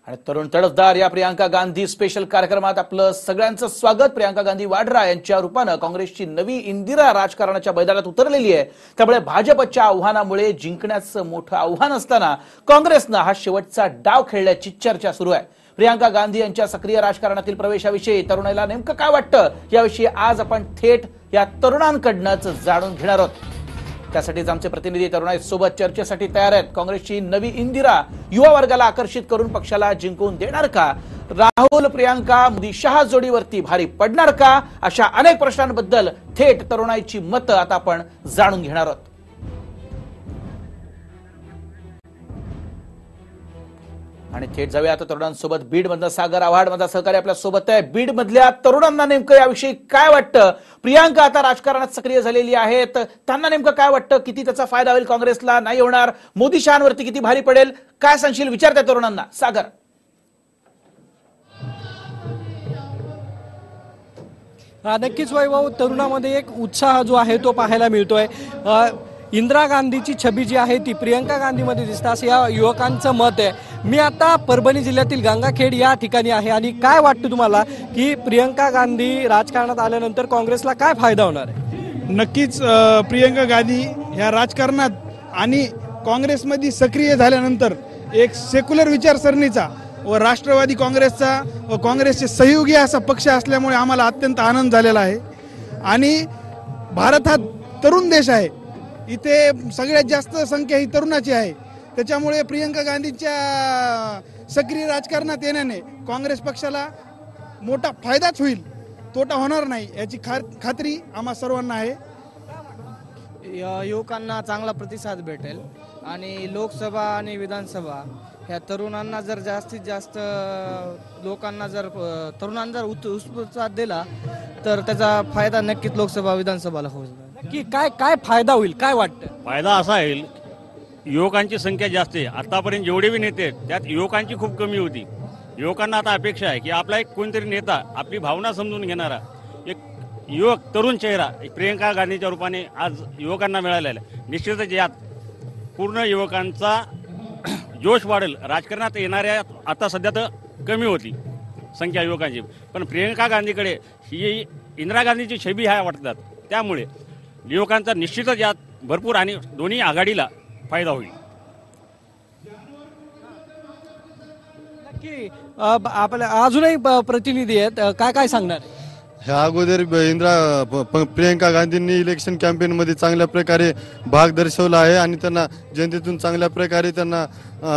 आणि तरुण तडफदार या प्रियांका गांधी स्पेशल कार्यक्रमात आपलं सगळ्यांचं स्वागत। प्रियांका गांधी वाड्रा यांच्या रूपानं काँग्रेसची नवी इंदिरा राजकारणाच्या मैदानात उतरलेली आहे। त्यामुळे भाजपच्या आव्हानामुळे जिंकण्याचं मोठं आव्हान असताना काँग्रेसनं हा शेवटचा डाव खेळल्याची चर्चा सुरू आहे। प्रियांका गांधी यांच्या सक्रिय राजकारणातील प्रवेशाविषयी तरुणाईला नेमकं काय वाटतं याविषयी आज आपण थेट या तरुणांकडूनच जाणून घेणार आहोत। त्यासाठीच आमचे प्रतिनिधी तरुणाईसोबत चर्चेसाठी तयार आहेत। काँग्रेसची नवी इंदिरा युवा वर्गाला आकर्षित करून पक्षाला जिंकून देणार का? राहुल प्रियांका मोदी शहा जोडीवरती भारी पडणार का? अशा अनेक प्रश्नांबद्दल थेट तरुणाईची मतं आता आपण जाणून घेणार आहोत। आणि थेट जाऊया आता तरुणांसोबत। बीड मधला सागर आव्हाड माझा सहकारी आपल्या सोबत आहे। बीड मधल्या तरुणांना नेमकं याविषयी काय वाटतं? प्रियांका आता राजकारणात सक्रिय झालेली आहेत, त्यांना नेमकं काय वाटतं? किती त्याचा फायदा होईल काँग्रेसला? नाही होणार? मोदी शहांवरती किती भारी पडेल? काय सांगशील? विचारते तरुणांना सागर। नक्कीच वैभव, तरुणामध्ये एक उत्साह जो आहे तो पाहायला मिळतोय। इंदिरा गांधीची छबी जी आहे ती प्रियांका गांधीमध्ये दिसते असं या युवकांचं मत आहे। मी आता परभणी जिल्ह्यातील गंगाखेड या ठिकाणी आहे आणि काय वाटतं तुम्हाला की प्रियांका गांधी राजकारणात आल्यानंतर काँग्रेसला काय फायदा होणार आहे? नक्कीच प्रियांका गांधी ह्या राजकारणात आणि काँग्रेसमध्ये सक्रिय झाल्यानंतर एक सेक्युलर विचारसरणीचा व राष्ट्रवादी काँग्रेसचा व काँग्रेसचे सहयोगी असा पक्ष असल्यामुळे आम्हाला अत्यंत आनंद झालेला आहे। आणि भारत हा तरुण देश आहे, इथे सगळ्यात जास्त संख्या ही तरुणाची आहे। त्याच्यामुळे प्रियांका गांधींच्या सक्रिय राजकारणात येण्याने काँग्रेस पक्षाला मोठा फायदाच होईल, तोटा होणार नाही याची खात्री आम्हा सर्वांना आहे। युवकांना चांगला प्रतिसाद भेटेल आणि लोकसभा आणि विधानसभा ह्या तरुणांना जर जास्तीत जास्त लोकांना जर तरुणांना जर उत्साह दिला तर त्याचा फायदा नक्कीच लोकसभा विधानसभाला होईल। की काय काय फायदा होईल? काय वाटतं? फायदा असा होईल, युवकांची संख्या जास्त आहे। आतापर्यंत जेवढे भी नेते त्यात युवकांची खूप कमी होती। युवकांना आता अपेक्षा आहे की आपला एक कोणतरी नेता आपली भावना समजून घेणारा एक युवक तरुण चेहरा प्रियांका गांधीच्या रूपाने आज युवकांना मिळालेला आहे। निश्चितच यात पूर्ण युवकांचा जोश वाढेल। राजकारणात येणाऱ्या आता सध्या तर कमी होती संख्या युवकांची, पण प्रियांका गांधीकडे ही इंदिरा गांधीची छबी ह्या वाटतात, त्यामुळे युवकांचा निश्चितच यात भरपूर आणि दोन्ही आघाडीला फायदा होईल। नक्की आपल्या अजूनही प्रतिनिधी आहेत, काय काय सांगणार? ह्या अगोदर प्रियांका गांधींनी इलेक्शन कॅम्पेन मध्ये चांगल्या प्रकारे भाग दर्शवला आहे आणि त्यांना जनतेतून चांगल्या प्रकारे त्यांना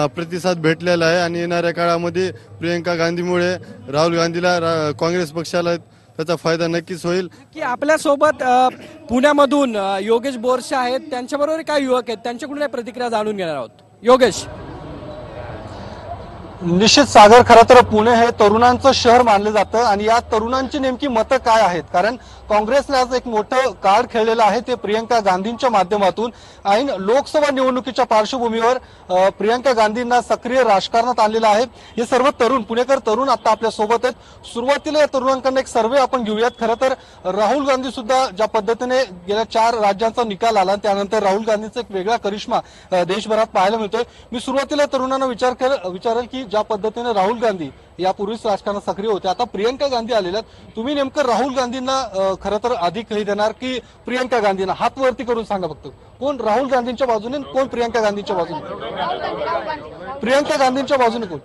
प्रतिसाद भेटलेला आहे। आणि येणाऱ्या काळामध्ये प्रियांका गांधीमुळे राहुल गांधीला काँग्रेस पक्षाला त्याचा फायदा नक्कीच होईल। की आपल्यासोबत पुण्यामधून योगेश बोरसे आहेत, त्यांच्याबरोबर काय युवक आहेत, त्यांच्याकडून प्रतिक्रिया जाणून घेणार आहोत। योगेश। निश्चित सागर, खरं तर पुणे हे तरुणांचं शहर मानलं जातं आणि या तरुणांची नेमकी मतं काय आहेत? कारण काँग्रेसने आज एक मोठं कार्ड खेळलेलं आहे, ते प्रियांका गांधींच्या माध्यमातून। ऐन लोकसभा निवडणुकीच्या पार्श्वभूमीवर प्रियांका गांधींना सक्रिय राजकारणात आणलेलं आहे। हे सर्व तरुण पुणेकर तरुण आता आपल्या सोबत आहेत। सुरुवातीला या तरुणांकडून एक सर्वे आपण घेऊयात। खरं तर राहुल गांधी सुद्धा ज्या पद्धतीने गेल्या 4 राज्यांचा निकाल आला त्यानंतर राहुल गांधीचा एक वेगळा करिश्मा देशभरात पाहायला मिळतोय। मी सुरुवातीला तरुणांना विचारेल की ज्या पद्धतीने राहुल गांधी यापूर्वीच राजकारणात सक्रिय होते, आता प्रियांका गांधी आलेल्या, तुम्ही नेमकं राहुल गांधींना खरं तर अधिक हे देणार की प्रियांका गांधींना? हात वरती करून सांगा फक्त, कोण राहुल गांधींच्या बाजूने कोण प्रियांका गांधींच्या बाजूने? प्रियांका गांधींच्या बाजूने कोण?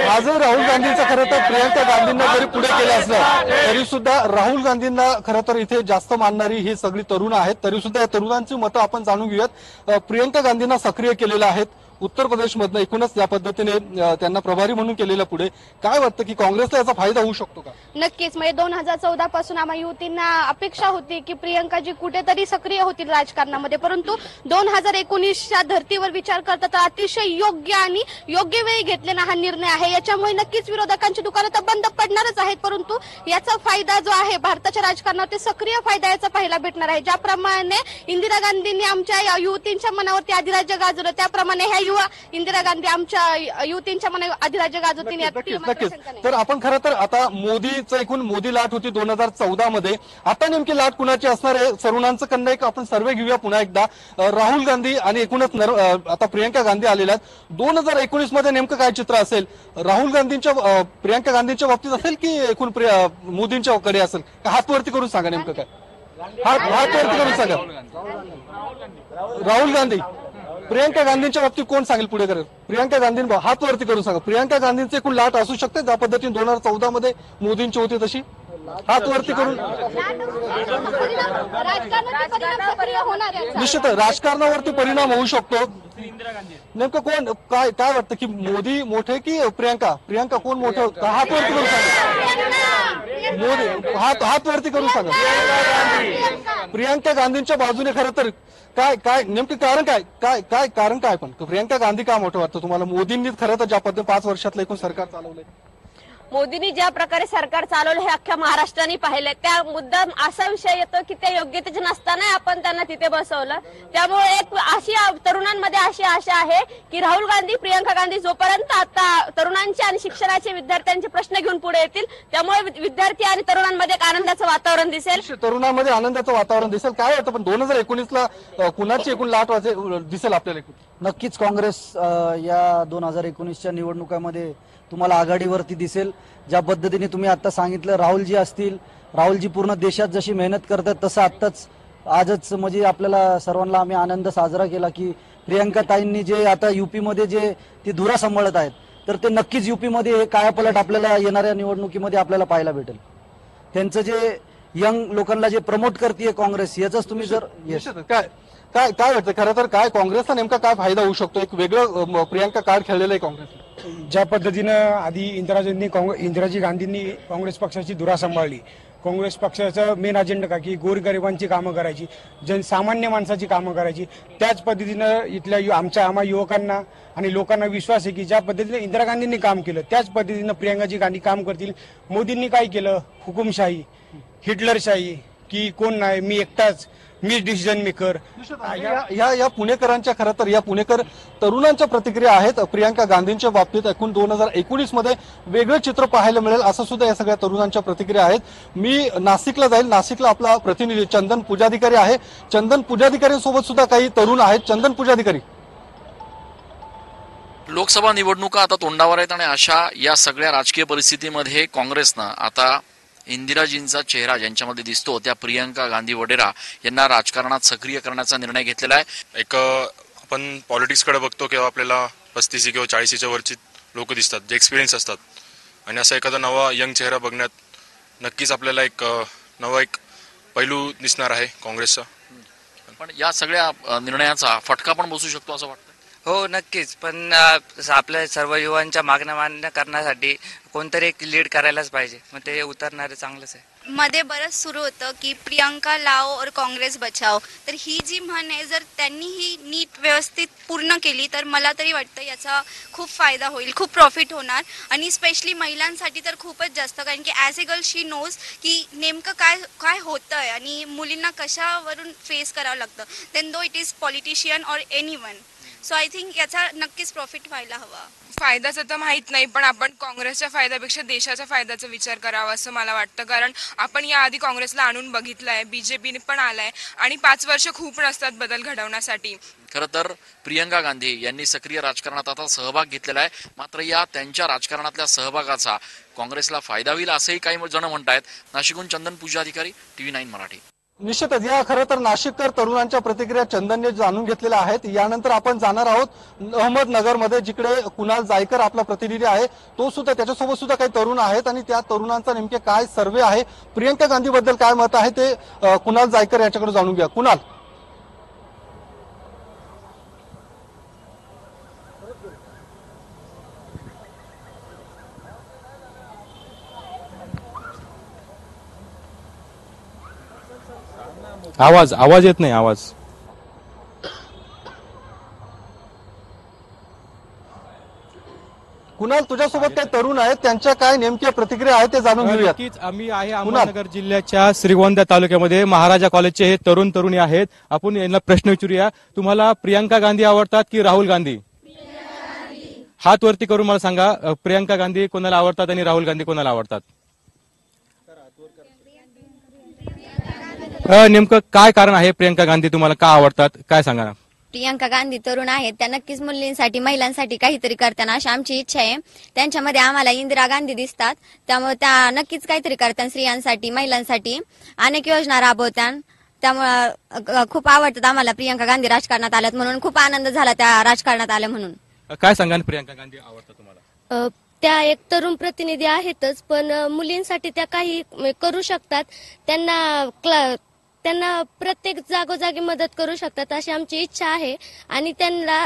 आजही राहुल गांधींचा खरं तर प्रियांका गांधींना जरी पुढे केलं असलं तरी सुद्धा राहुल गांधींना खरं तर इथे जास्त मानणारी ही सगळी तरुण आहेत। तरी सुद्धा या तरुणांची मतं आपण जाणून घेऊयात। प्रियांका गांधींना सक्रिय केलेलं आहेत उत्तर प्रदेशमधनं, एकूणच या पद्धतीने त्यांना प्रभारी म्हणून केलेलं, पुढे काय वाटतं की काँग्रेसला याचा फायदा होऊ शकतो का? नक्कीच, म्हणजे 2014 पासून आम्हा युवतींना अपेक्षा होती की प्रियांकाजी कुठेतरी सक्रिय होतील राजकारणामध्ये, परंतु 2019च्या धर्तीवर विचार करता तर अतिशय योग्य आणि योग्य वेळी घेतलेला हा निर्णय आहे। याच्यामुळे नक्कीच विरोधकांची दुकानं तर बंद पडणारच आहेत, परंतु याचा फायदा जो आहे भारताच्या राजकारणावरती सक्रिय फायदा याचा पहिला भेटणार आहे। ज्याप्रमाणे इंदिरा गांधींनी आमच्या युवतींच्या मनावरती अधिराज्य गाजवलं, त्याप्रमाणे ह्या युवा इंदिरा गांधी आमच्या युवतींच्या मना अधिराज्य गाजवतील यात नक्कीच मात्र नक्कीच. शंका नाही. तर आपण खरं तर आता मोदीचं एकूण मोदी लाट होती 2014 मध्ये, आता नेमकी लाट कुणाची असणार आहे तरुणांचं कन्या एक आपण सर्वे घेऊया पुन्हा एकदा. राहुल गांधी आणि एकूणच आता प्रियंका गांधी आलेल्या आहेत. 2019 मध्ये नेमकं काय चित्र असेल? राहुल गांधींच्या प्रियंका गांधींच्या बाबतीत असेल की एकूण मोदींच्या कडे असेल? हात वरती करून सांगा नेमकं काय. हात वरती करून सांगा. राहुल गांधी प्रियंका गांधींच्या बाबतीत कोण सांगेल पुढे करेल? प्रियंका गांधी हात वरती करून सांगा. प्रियंका गांधींचे एकूण लाट असू शकते ज्या पद्धतीने 2014 मध्ये मोदींची होती तशी? हात वरती करून. निश्चित राजकारणावरती परिणाम होऊ शकतो. नेमकं कोण काय वाटतं की मोदी मोठे की प्रियंका कोण मोठं? हात वरती करून सांगा. मोदी हात वरती करून सांगा. प्रियंका गांधींच्या बाजूने खरं तर काय नेमकं कारण काय पण प्रियंका गांधी का मोठं वाटतं तुम्हाला? मोदींनी खरं तर ज्या पद्धतीने 5 वर्षातलं एकूण सरकार चालवलंय, मोदींनी ज्या प्रकारे सरकार चालवलं हे अख्ख्या महाराष्ट्राने पाहिलंय. त्या मुद्दा असा विषय येतो की ते योग्यतेचे नसताना आपण त्यांना तिथे बसवलं. त्यामुळे एक अशी तरुणांमध्ये अशी आशा आहे की राहुल गांधी प्रियंका गांधी जोपर्यंत आता तरुणांचे आणि शिक्षणाचे विद्यार्थ्यांचे प्रश्न घेऊन पुढे येतील त्यामुळे विद्यार्थी आणि तरुणांमध्ये एक आनंदाचं वातावरण दिसेल. तरुणांमध्ये आनंदाचं वातावरण दिसेल. काय वाटतं पण 2019ला कुणाची एकूण लाट दिसेल आपल्याला? नक्कीच काँग्रेस या 2019च्या निवडणुकामध्ये तुम्हाला आघाडीवरती दिसेल. ज्या पद्धतीने तुम्ही आता सांगितलं राहुलजी असतील, राहुलजी पूर्ण देशात जशी मेहनत करतात तसं आजच म्हणजे आपल्याला सर्वांना आम्ही आनंद साजरा केला की प्रियंका ताईंनी जे आता युपीमध्ये जे ती धुरा सांभाळत आहेत तर ते नक्कीच युपीमध्ये हे कायापलट आपल्याला येणाऱ्या निवडणुकीमध्ये आपल्याला पाहायला भेटेल. त्यांचं जे यंग लोकांना जे प्रमोट करते काँग्रेस याचाच तुम्ही जर काय वाटतं खरं तर काय काँग्रेसचा नेमका काय फायदा होऊ शकतो? एक वेगळं प्रियंका कार्ड खेळलेलं आहे काँग्रेस. ज्या पद्धतीनं आधी इंदिराजी गांधींनी काँग्रेस पक्षाची धुरा सांभाळली. काँग्रेस पक्षाचा मेन अजेंडा का की गोरगरिबांची कामं करायची, सामान्य माणसाची कामं करायची. त्याच पद्धतीनं इथल्या आम्हा युवकांना आणि लोकांना विश्वास आहे की ज्या पद्धतीने इंदिरा गांधींनी काम केलं त्याच पद्धतीनं प्रियंकाजी गांधी काम करतील. मोदींनी काय केलं? हुकुमशाही, हिटलरशाही की कोण नाही, मी एकटाच, मी डिसिजन मेकर. या पुणेकरांच्या खरं तर या पुणेकर तरुणांच्या प्रतिक्रिया आहेत प्रियंका गांधींच्या बाबतीत. एकूण 2019 मध्ये वेगळं चित्र पाहायला मिळेल असं सुद्धा या सगळ्या तरुणांच्या प्रतिक्रिया आहेत. मी नाशिकला जाईल. नाशिकला आपला प्रतिनिधी चंदन पुजाधिकारी आहे. चंदन पुजाधिकारींसोबत सुद्धा काही तरुण आहेत. चंदन पुजाधिकारी, लोकसभा निवडणुका आता तोंडावर आहेत आणि अशा या सगळ्या राजकीय परिस्थितीमध्ये काँग्रेसनं आता इंदिराजींचा चेहरा ज्यांच्यामध्ये दिसतो त्या प्रियंका गांधी वडेरा यांना राजकारणात सक्रिय करण्याचा निर्णय घेतलेला आहे. एक आपण पॉलिटिक्सकडे बघतो किंवा आपल्याला 35 किंवा 40च्या वरची लोक दिसतात जे एक्सपिरियन्स असतात आणि असा एखादा नवा यंग चेहरा बघण्यात नक्कीच आपल्याला एक नवा पैलू दिसणार आहे काँग्रेसचा. पण या सगळ्या निर्णयाचा फटका पण बसू शकतो असं वाटतं? हो नक्कीच. पण आपल्या सर्व युवांच्या मागण्या मान्य करण्यासाठी कोणतरी एक लीड करायलाच पाहिजे. मग ते उतरणारे चांगलंच आहे. मध्ये बरंच सुरू होतं की प्रियंका लाओ और काँग्रेस बचाओ. तर ही जी म्हण आहे जर त्यांनी ही नीट व्यवस्थित पूर्ण केली तर मला तरी वाटतं याचा खूप फायदा होईल, खूप प्रॉफिट होणार. आणि स्पेशली महिलांसाठी तर खूपच जास्त, कारण की as a girl she knows की नेमकं काय होतं आहे आणि मुलींना कशावरून फेस करावं लागतं. देन दो इट इज पॉलिटिशियन और एनीवन. सो आय थिंक याचा नक्कीच प्रॉफिट व्हायला हवा. फायदाचं तर माहीत नाही पण आपण काँग्रेसच्या फायद्यापेक्षा देशाच्या फायद्याचा विचार करावा असं मला वाटतं. कारण आपण याआधी काँग्रेसला आणून बघितलं आहे, बीजेपीने पण आलाय आणि 5 वर्ष खूप नसतात बदल घडवण्यासाठी. खरं तर प्रियंका गांधी यांनी सक्रिय राजकारणात आता सहभाग घेतलेला आहे. मात्र या त्यांच्या राजकारणातल्या सहभागाचा काँग्रेसला फायदा होईल असंही काही जण म्हणतायत. नाशिकहून चंदन पुजाधिकारी, TV9 मराठी. निश्चितच या खरं तर नाशिककर तरुणांच्या प्रतिक्रिया चंदनने जाणून घेतलेल्या आहेत. यानंतर आपण जाणार आहोत अहमदनगरमध्ये जिकडे कुणाल जायकर आपला प्रतिनिधी आहे. तो सुद्धा त्याच्यासोबत सुद्धा काही तरुण आहेत आणि त्या तरुणांचा नेमके काय सर्वे आहे, प्रियंका गांधी बद्दल काय मत आहे ते कुणाल जायकर याच्याकडे जाणून घ्या. कुणाल, आवाज येत नाही. आवाज कुणाल तुझ्यासोबत काही तरुण आहेत त्यांच्या काय नेमक्या प्रतिक्रिया आहेत ते जाणून घेऊया. नक्कीच आम्ही आहे अहमदनगर जिल्ह्याच्या श्रीगोंदा तालुक्यामध्ये महाराजा कॉलेजचे हे तरुणी आहेत. आपण यांना प्रश्न विचारूया, तुम्हाला प्रियंका गांधी आवडतात की राहुल गांधी? हात वरती करून मला सांगा, प्रियंका गांधी कोणाला आवडतात आणि राहुल गांधी कोणाला आवडतात? नेमकं काय कारण आहे प्रियंका गांधी तुम्हाला का आवडतात, काय सांगा ना? प्रियंका गांधी तरुण आहेत, त्या नक्कीच मुलींसाठी महिलांसाठी काहीतरी करताना अशी आमची इच्छा आहे. त्यांच्यामध्ये आम्हाला इंदिरा गांधी दिसतात, त्यामुळे त्या नक्कीच काहीतरी करतात स्त्रियांसाठी महिलांसाठी, अनेक योजना राबवतात. त्यामुळे खूप आवडतात आम्हाला प्रियंका गांधी राजकारणात आल्यात म्हणून. खूप आनंद झाला त्या राजकारणात आल्या म्हणून. काय सांगा प्रियंका गांधी आवडतात तुम्हाला? त्या एक तरुण प्रतिनिधी आहेतच, पण मुलींसाठी त्या काही करू शकतात. त्यांना प्रत्येक जागोजागी मदत करू शकतात अशी आमची इच्छा आहे आणि त्यांना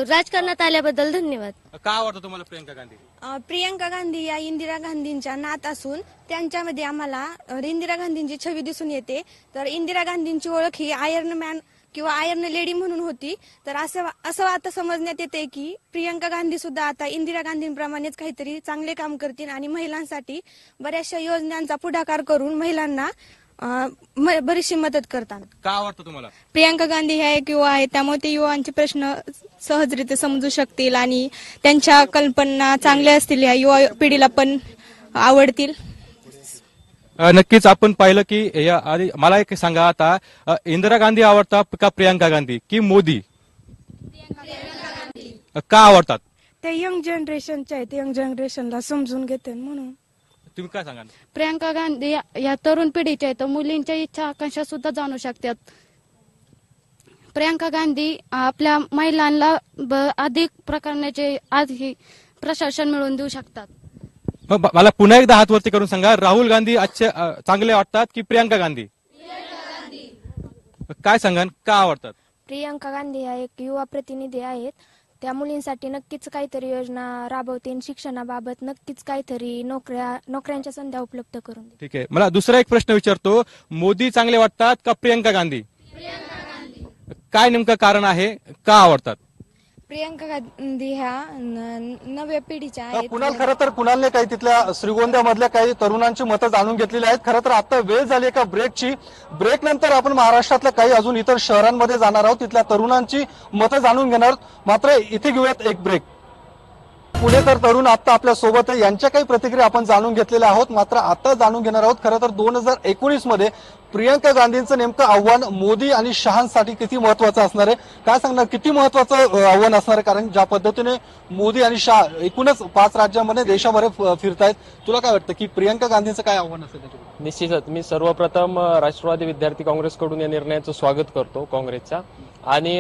राजकारणात आल्याबद्दल धन्यवाद. का आवडतं तुम्हाला प्रियंका गांधी? प्रियंका गांधी या इंदिरा गांधींच्या नात असून त्यांच्यामध्ये आम्हाला इंदिरा गांधींची छवी दिसून येते. तर इंदिरा गांधींची ओळख ही आयर्न मॅन किंवा आयर्न लेडी म्हणून होती. तर असं आता समजण्यात येते की प्रियंका गांधी सुद्धा आता इंदिरा गांधींप्रमाणेच काहीतरी चांगले काम करतील आणि महिलांसाठी बऱ्याचशा योजनांचा पुढाकार करून महिलांना बरीचशी मदत करतात. का आवडतं तुम्हाला? प्रियंका गांधी ह्या एक युवा आहेत, त्यामुळे ते युवांचे प्रश्न सहजरित्या समजू शकतील आणि त्यांच्या कल्पना चांगल्या असतील, या युवा पिढीला पण आवडतील. नक्कीच आपण पाहिलं की या आधी मला एक सांगा आता, इंदिरा गांधी आवडतात का प्रियंका गांधी की मोदी? का आवडतात? ते यंग जनरेशनचे आहेत, यंग जनरेशनला समजून घेते म्हणून. तुम्ही काय सांगा? प्रियंका गांधी या तरुण पिढीच्या आहेत, मुलींच्या इच्छा आकांक्षा सुद्धा जाणू शकतात. प्रियंका गांधी आपल्या महिलांना अधिक प्रकारचे आधी प्रशासन मिळवून देऊ शकतात. मला पुन्हा एकदा हात वरती करून सांगा, राहुल गांधी चांगले वाटतात की प्रियंका गांधी? काय सांगा, का आवडतात? प्रियंका गांधी या एक युवा प्रतिनिधी आहेत, त्या मुलींसाठी नक्कीच काहीतरी योजना राबवतील, शिक्षणाबाबत नक्कीच काहीतरी नोकऱ्यांच्या संध्या उपलब्ध करून. ठीक आहे, मला दुसरा एक प्रश्न विचारतो, मोदी चांगले वाटतात का प्रियंका गांधी? काय नेमकं कारण आहे, का आवडतात? प्रियंका गांधी ह्या नव्या पिढीच्या आहेत. कुणाल, खरं तर कुणालने काही तिथल्या श्रीगोंद्यामधल्या काही तरुणांची मतं जाणून घेतलेली आहेत. खरं तर आता वेळ झाली एका ब्रेकची. ब्रेक नंतर आपण महाराष्ट्रातल्या काही अजून इतर शहरांमध्ये जाणार आहोत, तिथल्या तरुणांची मतं जाणून घेणार आहोत. मात्र इथे घेऊयात एक ब्रेक. पुणेकर तरुण आता आपल्या सोबत आहे, यांच्या काही प्रतिक्रिया आपण जाणून घेतलेल्या आहोत. मात्र आता जाणून घेणार आहोत खरं तर 2019 मध्ये प्रियंका गांधींचं नेमकं आव्हान मोदी आणि शहांसाठी किती महत्वाचं असणार आहे, काय सांगणार, किती महत्वाचं आव्हान असणार आहे? कारण ज्या पद्धतीने मोदी आणि शहा एकूणच 5 राज्यांमध्ये देशामध्ये फिरतायत, तुला काय वाटतं की प्रियंका गांधींचं काय आव्हान असेल? निश्चितच मी सर्वप्रथम राष्ट्रवादी विद्यार्थी काँग्रेसकडून या निर्णयाचं स्वागत करतो काँग्रेसचा. आणि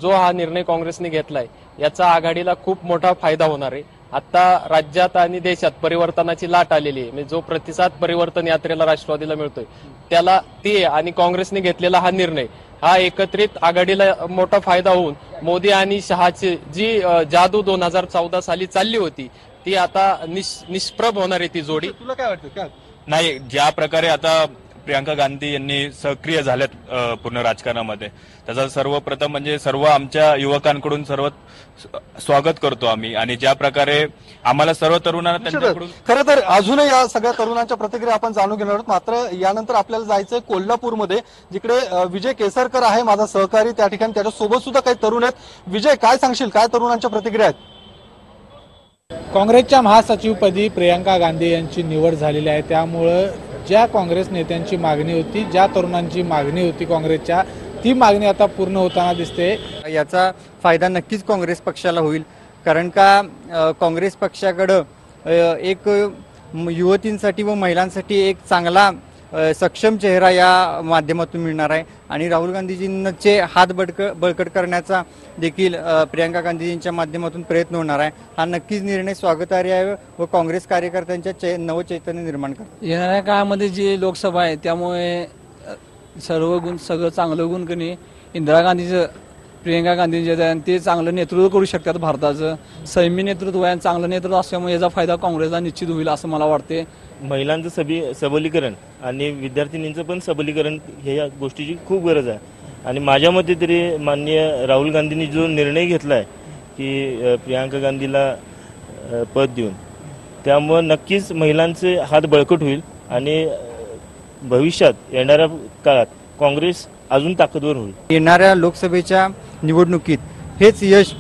जो हा निर्णय काँग्रेसने घेतलाय याचा आघाडीला खूप मोठा फायदा होणार आहे. आता राज्यात आणि देशात परिवर्तनाची लाट आलेली आहे. जो प्रतिसाद परिवर्तन यात्रेला राष्ट्रवादीला मिळतोय त्याला ते आणि काँग्रेसने घेतलेला हा निर्णय हा एकत्रित आघाडीला मोठा फायदा होऊन मोदी आणि शहाची जी जादू 2014 साली चालली होती ती आता निष्प्रभ होणार आहे ती जोडी. तुला काय वाटतं? नाही, ज्या प्रकारे आता प्रियंका गांधी यांनी सक्रिय झाल्यात पूर्ण राजकारणामध्ये, त्याचा सर्वप्रथम म्हणजे सर्व आमच्या युवकांकडून सर्व स्वागत करतो आम्ही. आणि ज्या प्रकारे आम्हाला सर्व तरुणांना त्यांच्याकडून खरं तर अजूनही या सगळ्या तरुणांच्या प्रतिक्रिया आपण जाणून घेणार आहोत. मात्र यानंतर आपल्याला जायचंय कोल्हापूरमध्ये, जिकडे विजय केसरकर आहे माझा सहकारी, त्या ठिकाणी त्याच्यासोबत सुद्धा काही तरुण आहेत. विजय, काय सांगशील, काय तरुणांच्या प्रतिक्रिया आहेत? काँग्रेसच्या महासचिवपदी प्रियंका गांधी यांची निवड झालेली आहे, त्यामुळं ज्या काँग्रेस नेत्यांची मागणी होती, ज्या तरुणांची मागणी होती काँग्रेसच्या, ती मागणी आता पूर्ण होताना दिसते. याचा फायदा नक्कीच काँग्रेस पक्षाला होईल, कारण का काँग्रेस पक्षाकडं एक युवतींसाठी व महिलांसाठी एक चांगला सक्षम चेहरा या माध्यमातून मिळणार आहे. आणि राहुल गांधीजींचे हात बळकट करण्याचा देखील प्रियंका गांधीजींच्या माध्यमातून प्रयत्न होणार आहे. हा नक्कीच निर्णय स्वागतार्ह आहे व काँग्रेस कार्यकर्त्यांच्या नवचैतन्य निर्माण करतो. येणाऱ्या काळामध्ये जी लोकसभा आहे त्यामुळे सगळं चांगलं गुण कधी इंदिरा गांधीचं, प्रियंका गांधींचे आणि ते चांगलं नेतृत्व करू शकतात. भारताचं संयमी नेतृत्व आहे, चांगलं नेतृत्व असल्यामुळे याचा फायदा काँग्रेसला निश्चित होईल असं मला वाटते. महिलांचं सबलीकरण आणि विद्यार्थिनींचं पण सबलीकरण हे या गोष्टीची खूप गरज आहे. आणि माझ्या मते तरी माननीय राहुल गांधींनी जो निर्णय घेतला आहे की प्रियंका गांधीला पद देऊन, त्यामुळं नक्कीच महिलांचे हात बळकट होईल आणि भविष्यात येणाऱ्या काळात काँग्रेस अजून ताकदवर होईल. येणाऱ्या लोकसभेच्या निवडणुकीत हेच यश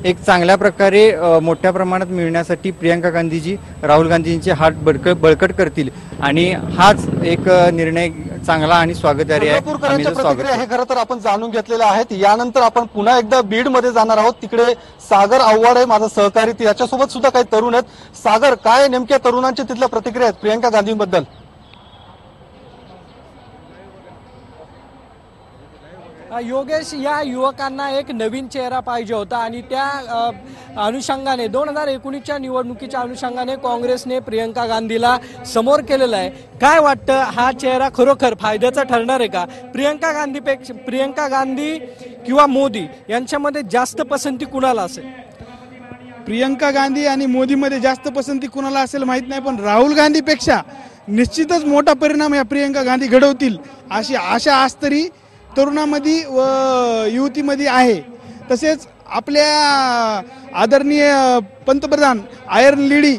एक चांगल्या प्रकारे मोठ्या प्रमाणात मिळण्यासाठी प्रियंका गांधीजी राहुल गांधींचे हात बळकट करतील आणि हाच एक निर्णय चांगला आणि स्वागतार्ह आहे. आम्ही पंढरपूरकरांच्या स्वागत प्रतिक्रिया हे खरं तर आपण जाणून घेतलेल्या आहेत. यानंतर आपण पुन्हा एकदा बीड मध्ये जाणार आहोत. तिकडे सागर आव्हाड आहे माझा सहकारी, याच्यासोबत सुद्धा काही तरुण आहेत. सागर, काय नेमक्या तरुणांच्या तिथल्या प्रतिक्रिया आहेत प्रियंका गांधींबद्दल? योगेश, या युवकांना एक नवीन चेहरा पाहिजे होता आणि त्या अनुषंगाने 2019च्या निवडणुकीच्या अनुषंगाने काँग्रेसने प्रियंका गांधीला समोर केलेला आहे. काय वाटतं, हा चेहरा खरोखर फायद्याचा ठरणार आहे का? प्रियंका गांधी किंवा मोदी यांच्यामध्ये जास्त पसंती कुणाला असेल? प्रियंका गांधी आणि मोदीमध्ये जास्त पसंती कुणाला असेल माहित नाही, पण राहुल गांधीपेक्षा निश्चितच मोठा परिणाम या प्रियंका गांधी घडवतील अशी आशा आज तरी तरुणामध्ये व युवतीमध्ये आहे. तसेच आपल्या आदरणीय पंतप्रधान आयर्न लेडी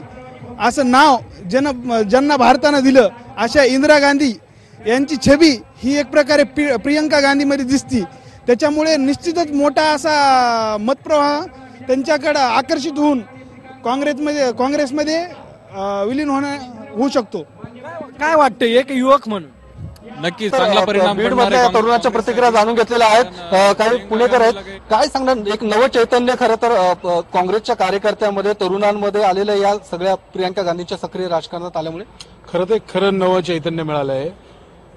असं नाव ज्यांना भारतानं दिलं अशा इंदिरा गांधी यांची छबी ही एक प्रकारे प्रियंका गांधीमध्ये दिसती. त्याच्यामुळे निश्चितच मोठा असा मतप्रवाह त्यांच्याकडे आकर्षित होऊन काँग्रेसमध्ये विलीन होऊ शकतो. काय वाटतं एक युवक म्हणून? नक्कीच चांगला परिणाम बीड मध्ये तरुणाच्या प्रतिक्रिया जाणून घेतलेल्या आहेत. काही पुणेकर आहेत, काय सांगणार? एक नवं चैतन्य खरं तर काँग्रेसच्या कार्यकर्त्यांमध्ये तरुणांमध्ये आलेलं या सगळ्या प्रियंका गांधींच्या सक्रिय राजकारणात आल्यामुळे खरं नवं चैतन्य मिळालं आहे.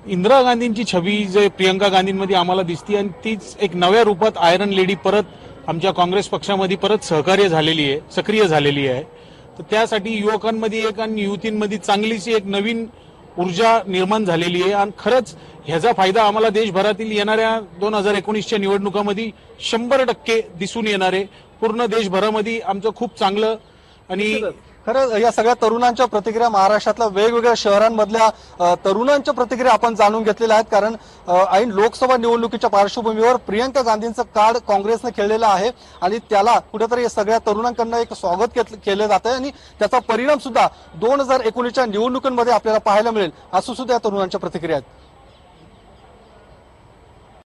इंदिरा गांधींची छबी जे प्रियंका गांधींमध्ये आम्हाला दिसते आणि तीच एक नव्या रूपात आयरन लेडी परत आमच्या काँग्रेस पक्षामध्ये परत सक्रिय झालेली आहे. तर त्यासाठी युवकांमध्ये एक आणि युवतींमध्ये चांगलीशी एक नवीन ऊर्जा निर्माण झालेली आहे आणि खरंच ह्याचा फायदा आम्हाला देशभरातील येणाऱ्या 2019च्या निवडणुकांमध्ये 100% दिसून येणार आहे. पूर्ण देशभरामध्ये आमचं खूप चांगलं आणि खरं या सगळ्या तरुणांच्या प्रतिक्रिया महाराष्ट्रातल्या वेगवेगळ्या शहरांमधल्या तरुणांच्या प्रतिक्रिया आपण जाणून घेतलेल्या आहेत. कारण ऐन लोकसभा निवडणुकीच्या पार्श्वभूमीवर प्रियंका गांधींचं कार्ड काँग्रेसने खेळलेलं आहे आणि त्याला कुठेतरी या सगळ्या तरुणांकडून एक स्वागत केलं जात आहे आणि त्याचा परिणाम सुद्धा 2019च्या निवडणुकांमध्ये आपल्याला पाहायला मिळेल असं सुद्धा या तरुणांच्या प्रतिक्रिया आहेत.